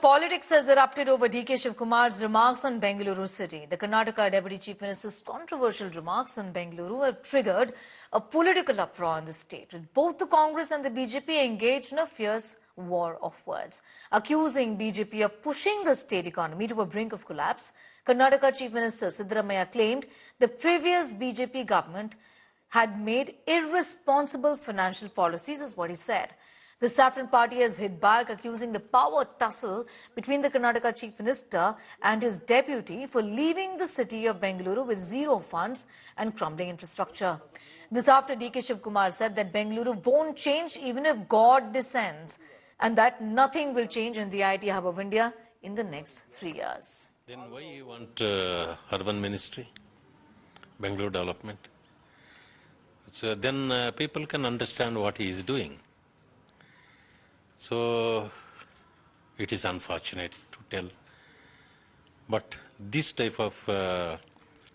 Politics has erupted over DK Shivkumar's remarks on Bengaluru city. The Karnataka Deputy Chief Minister's controversial remarks on Bengaluru have triggered a political uproar in the state, with both the Congress and the BJP engaged in a fierce war of words. Accusing BJP of pushing the state economy to a brink of collapse, Karnataka Chief Minister Siddaramaiah claimed the previous BJP government had made irresponsible financial policies, is what he said. The Saffron Party has hit back, accusing the power tussle between the Karnataka Chief Minister and his deputy for leaving the city of Bengaluru with zero funds and crumbling infrastructure. This after DK Shivkumar said that Bengaluru won't change even if God descends, and that nothing will change in the IT hub of India in the next 3 years. Then why you want urban ministry, Bengaluru development? So then people can understand what he is doing. So it is unfortunate to tell, but this type of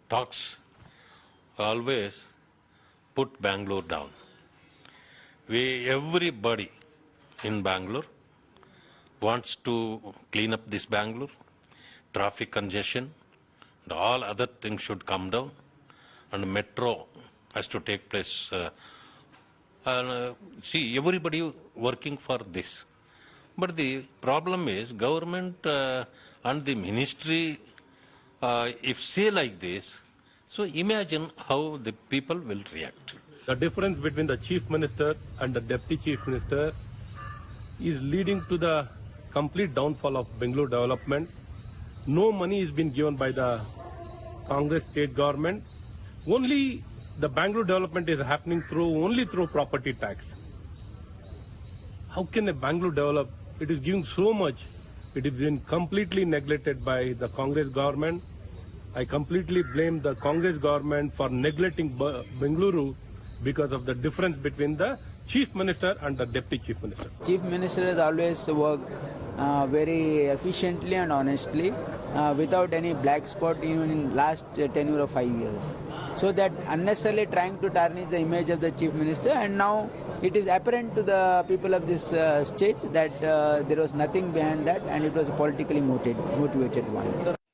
talks always put Bangalore down. Everybody in Bangalore wants to clean up this Bangalore, traffic congestion, and all other things should come down, and metro has to take place. See, everybody working for this. But the problem is government and the ministry, if say like this, so imagine how the people will react. The difference between the Chief Minister and the Deputy Chief Minister is leading to the complete downfall of Bengaluru development. No money is being given by the Congress state government. Only the Bangalore development is happening only through property tax. How can a Bangalore develop? It is giving so much. It is been completely neglected by the Congress government. I completely blame the Congress government for neglecting Bengaluru because of the difference between the Chief Minister and the Deputy Chief Minister. Chief Minister has always worked very efficiently and honestly without any black spot even in last tenure of 5 years. So that unnecessarily trying to tarnish the image of the Chief Minister, and now it is apparent to the people of this state that there was nothing behind that and it was a politically motivated one.